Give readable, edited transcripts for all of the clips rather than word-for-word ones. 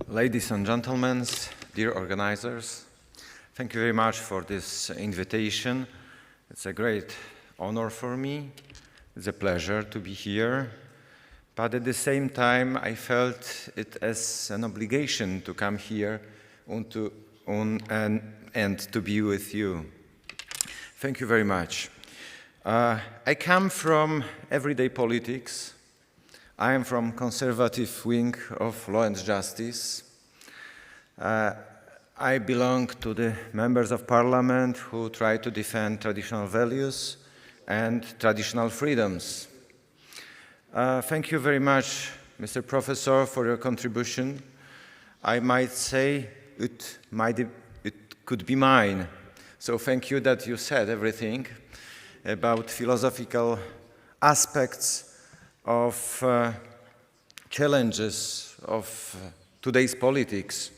Ladies and gentlemen, dear organizers, thank you very much for this invitation. It's a great honor for me. It's a pleasure to be here. But at the same time, I felt it as an obligation to come here and to be with you. Thank you very much. I come from everyday politics. I am from conservative wing of law and justice. I belong to the members of parliament who try to defend traditional values and traditional freedoms. Thank you very much, Mr. Professor, for your contribution. I might say it could be mine. So thank you that you said everything about philosophical aspects of challenges of today's politics.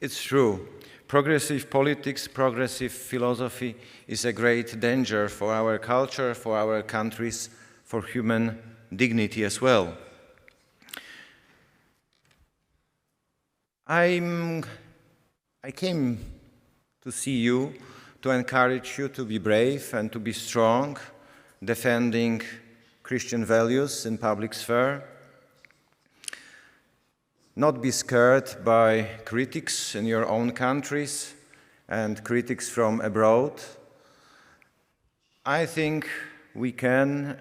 It's true. Progressive politics, progressive philosophy is a great danger for our culture, for our countries, for human dignity as well. I came to see you to encourage you to be brave and to be strong, defending Christian values in public sphere. Not be scared by critics in your own countries and critics from abroad. I think we can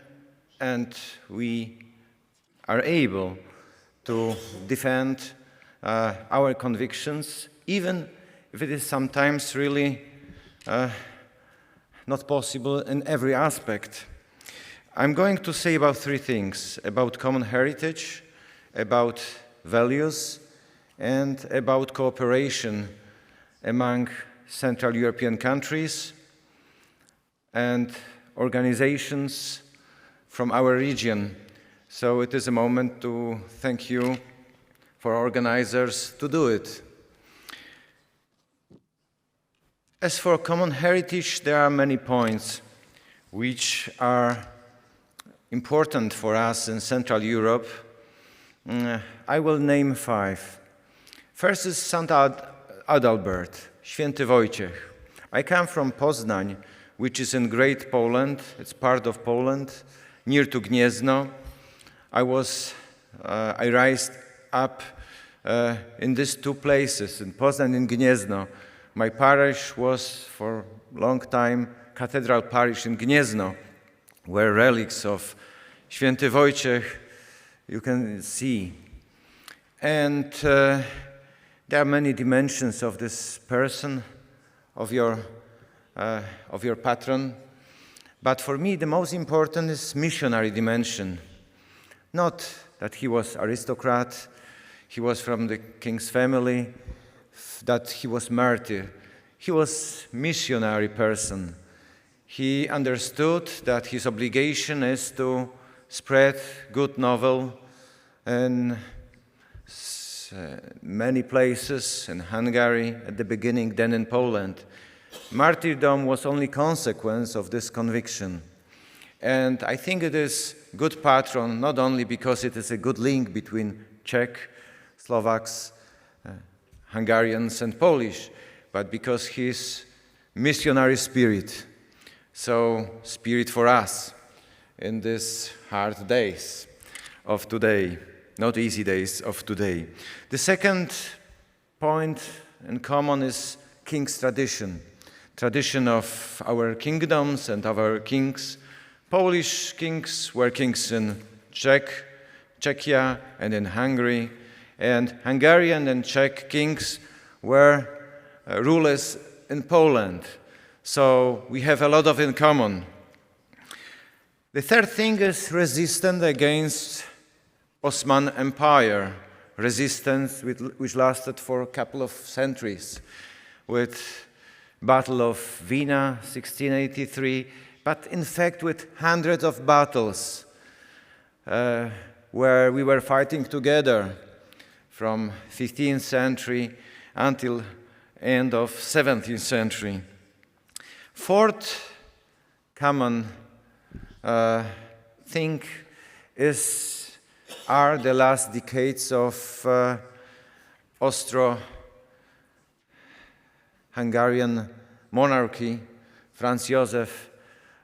and we are able to defend our convictions, even if it is sometimes really not possible in every aspect. I'm going to say about three things: about common heritage, about values, and about cooperation among Central European countries and organizations from our region. So it is a moment to thank you for organizers to do it. As for common heritage, there are many points which are important for us in Central Europe. I will name 5. First is Saint Adalbert, Święty Wojciech. I come from Poznań, which is in Great Poland. It's part of Poland, near to Gniezno. I raised up in these two places, in Poznań and Gniezno. My parish was for a long time Cathedral Parish in Gniezno, where relics of Święty Wojciech you can see. And there are many dimensions of this person, of your patron. But for me, the most important is missionary dimension. Not that he was aristocrat, he was from the king's family, that he was martyr. He was missionary person. He understood that his obligation is to spread good novel in many places, in Hungary at the beginning, then in Poland. Martyrdom was only consequence of this conviction. And I think it is good patron, not only because it is a good link between Czech, Slovaks, Hungarians and Polish, but because his missionary spirit. So, spirit for us in these hard days of today, not easy days of today. The second point in common is king's tradition. Tradition of our kingdoms and our kings. Polish kings were kings in Czechia and in Hungary, and Hungarian and Czech kings were rulers in Poland. So we have a lot of in common. The third thing is resistance against Ottoman Empire, resistance which lasted for a couple of centuries, with Battle of Vienna, 1683, but in fact with hundreds of battles where we were fighting together from 15th century until end of 17th century. Fourth common thing is are the last decades of Austro-Hungarian monarchy, Franz Joseph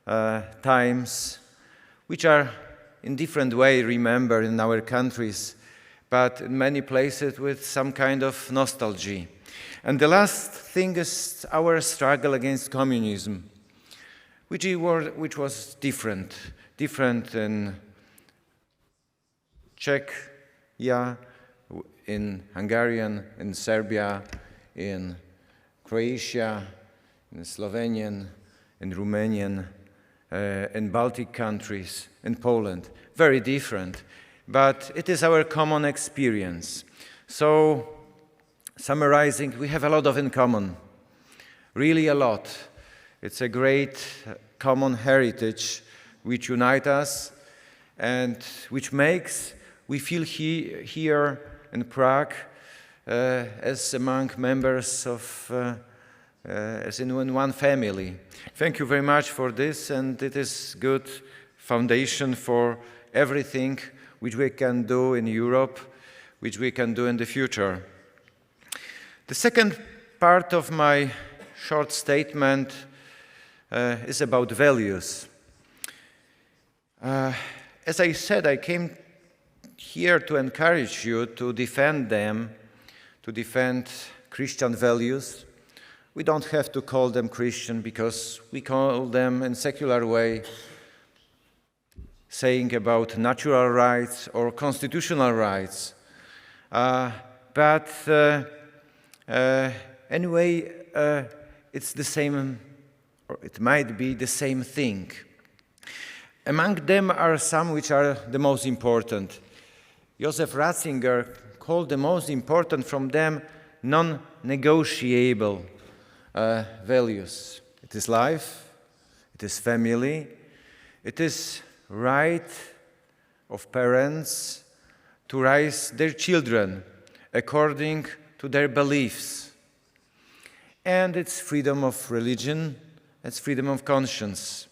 times, which are in different way remembered in our countries, but in many places with some kind of nostalgia. And the last thing is our struggle against communism, which was different in Czechia, in Hungarian, in Serbia, in Croatia, in Slovenian, in Romanian, in Baltic countries, in Poland. Very different, but it is our common experience. So, summarizing, we have a lot in common, really a lot. It's a great common heritage which unites us and which makes we feel here in Prague as among members of, as in one family. Thank you very much for this, and it is good foundation for everything which we can do in Europe, which we can do in the future. The second part of my short statement is about values. As I said, I came here to encourage you to defend them, to defend Christian values. We don't have to call them Christian because we call them in secular way, saying about natural rights or constitutional rights. But anyway, it's the same, or it might be the same thing. Among them are some which are the most important. Joseph Ratzinger called the most important from them non-negotiable values. It is life, it is family, it is right of parents to raise their children according to their beliefs. And it's freedom of religion, it's freedom of conscience.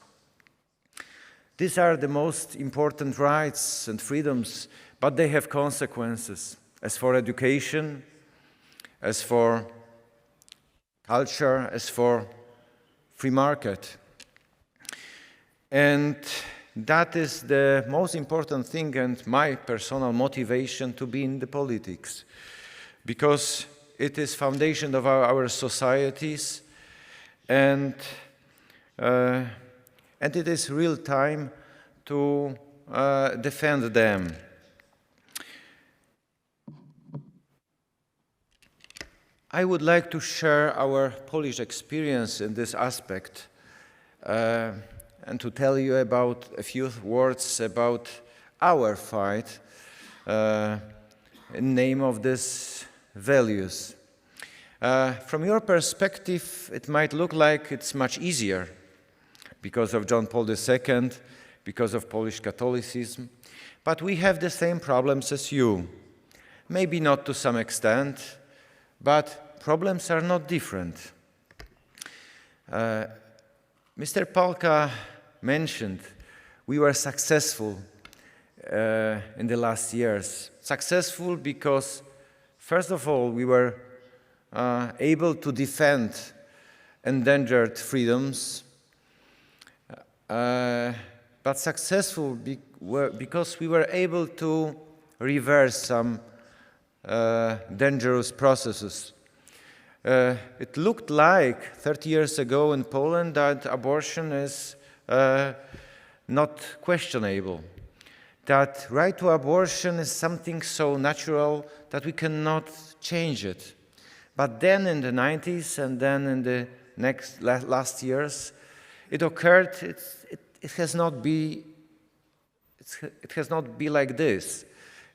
These are the most important rights and freedoms, but they have consequences. As for education, as for culture, as for free market. And that is the most important thing and my personal motivation to be in the politics. Because it is foundation of our societies, and it is real time to defend them. I would like to share our Polish experience in this aspect and to tell you about a few words about our fight in name of these values. From your perspective, it might look like it's much easier because of John Paul II, because of Polish Catholicism, but we have the same problems as you. Maybe not to some extent, but problems are not different. Mr. Palka mentioned we were successful in the last years. Successful because, first of all, we were able to defend endangered freedoms, but successful because we were able to reverse some dangerous processes. It looked like 30 years ago in Poland that abortion is not questionable, that right to abortion is something so natural that we cannot change it. But then in the 90s and then in the last years, it occurred, it has not been like this.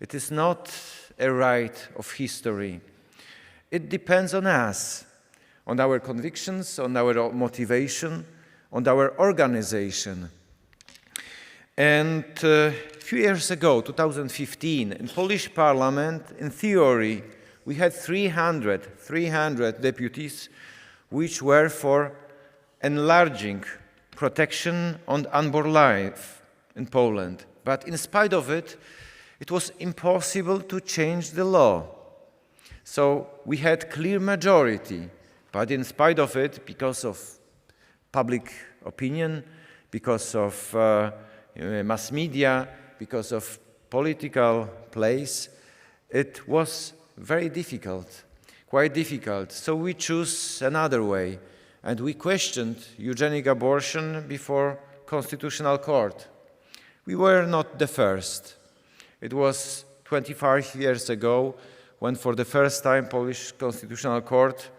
It is not a right of history. It depends on us, on our convictions, on our motivation, on our organization. And a few years ago, 2015, in Polish Parliament, in theory, we had 300 deputies which were for enlarging protection on unborn life in Poland. But in spite of it, It was impossible to change the law. So we had clear majority, but in spite of it, because of public opinion, because of mass media, because of political place, it was very difficult, quite difficult. So we chose another way, and we questioned eugenic abortion before Constitutional Court. We were not the first. It was 25 years ago when for the first time Polish Constitutional Court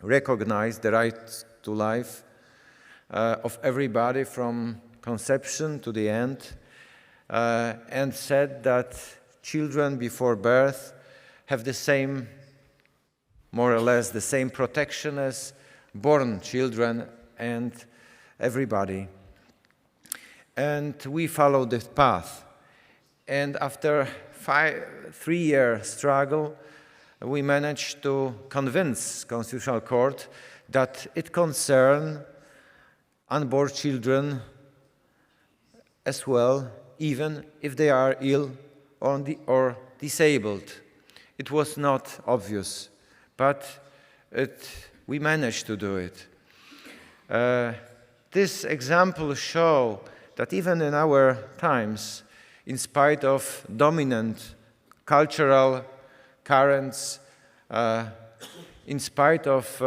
recognized the right to life of everybody from conception to the end, and said that children before birth have the same, more or less the same protection as born children and everybody. And we followed this path. And after 3-year struggle, we managed to convince Constitutional Court that it concerns unborn children as well, even if they are ill or disabled. It was not obvious, but we managed to do it. This example shows that even in our times, in spite of dominant cultural currents, in spite of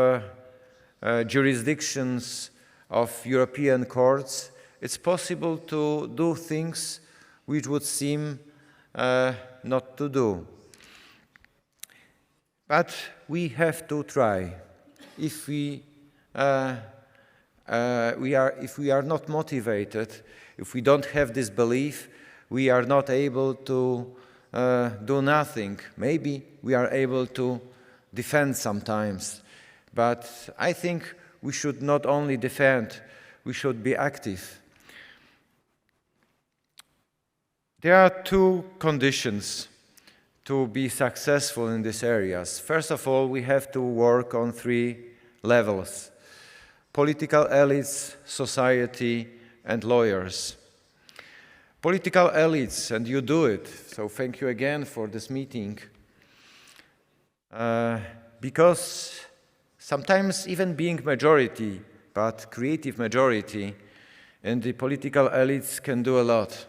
jurisdictions of European courts, it's possible to do things which would seem not to do. But we have to try. If we are not motivated, if we don't have this belief, we are not able to do nothing. Maybe we are able to defend sometimes, but I think we should not only defend, we should be active. There are 2 conditions to be successful in these areas. First of all, we have to work on 3 levels: political elites, society, and lawyers. Political elites, and you do it, so thank you again for this meeting, because sometimes even being majority, but creative majority, and the political elites can do a lot.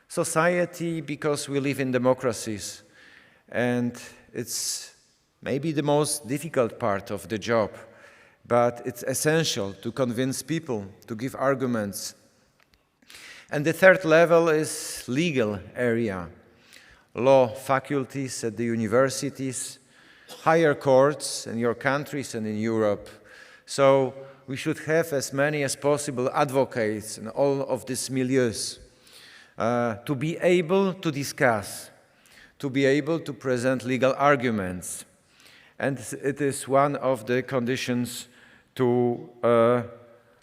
Society, because we live in democracies, and it's maybe the most difficult part of the job, but it's essential to convince people, to give arguments. And the 3rd level is legal area, law faculties at the universities, higher courts in your countries and in Europe. So we should have as many as possible advocates in all of these milieus to be able to discuss, to be able to present legal arguments. And it is one of the conditions to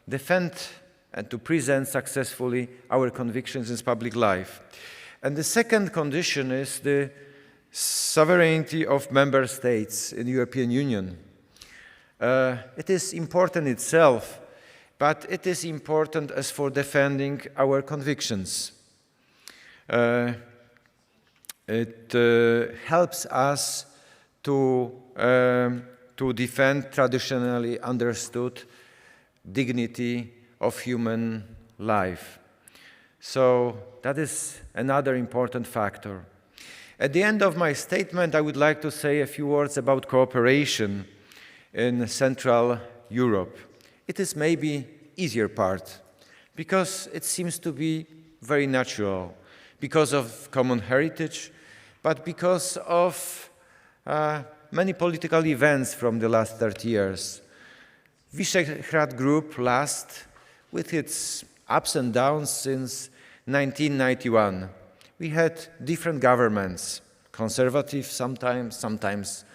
defend and to present successfully our convictions in public life. And the 2nd condition is the sovereignty of member states in the European Union. It is important itself, but it is important as for defending our convictions. It helps us to defend traditionally understood dignity of human life. So that is another important factor. At the end of my statement, I would like to say a few words about cooperation in Central Europe. It is maybe easier part, because it seems to be very natural, because of common heritage, but because of many political events from the last 30 years. Visegrad Group lasts with its ups and downs since 1991. We had different governments, conservative sometimes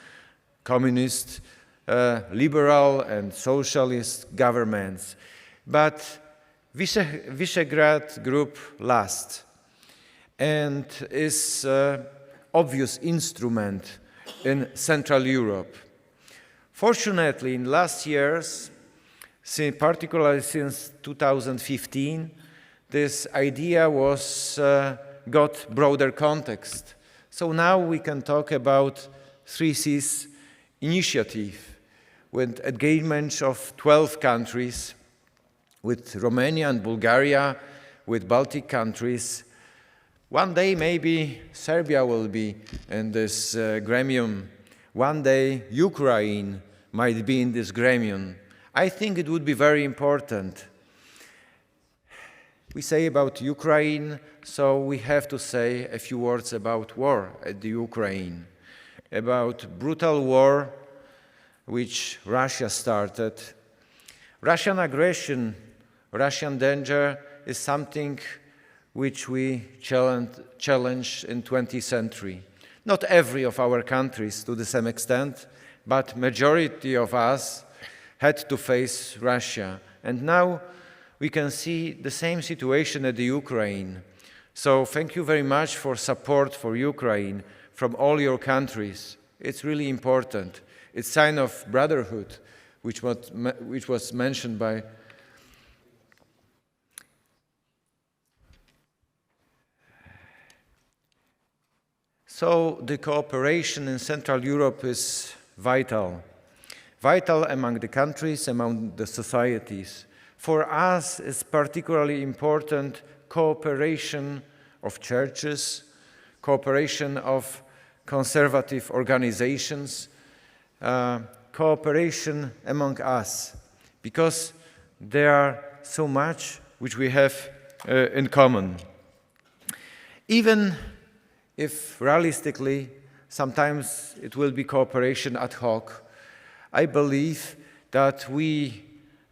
communist, liberal and socialist governments. But Visegrad Group lasts and is an obvious instrument in Central Europe. Fortunately, in last years, particularly since 2015, this idea was got broader context. So now we can talk about 3Cs initiative with engagement of 12 countries, with Romania and Bulgaria, with Baltic countries. One day maybe Serbia will be in this gremium. One day Ukraine might be in this gremium. I think it would be very important. We say about Ukraine, so we have to say a few words about war at the Ukraine, about brutal war which Russia started. Russian aggression, Russian danger is something which we challenge in 20th century. Not every of our countries to the same extent, but majority of us had to face Russia. And now we can see the same situation at the Ukraine. So thank you very much for support for Ukraine from all your countries. It's really important. It's a sign of brotherhood, which was mentioned by So the cooperation in Central Europe is vital. Vital among the countries, among the societies. For us, it's particularly important cooperation of churches, cooperation of conservative organizations, cooperation among us, because there are so much which we have in common. Even if realistically, sometimes it will be cooperation ad hoc, I believe that we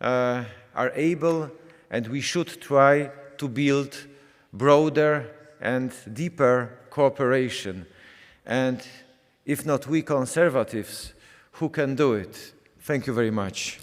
are able and we should try to build broader and deeper cooperation. And if not we conservatives, who can do it? Thank you very much.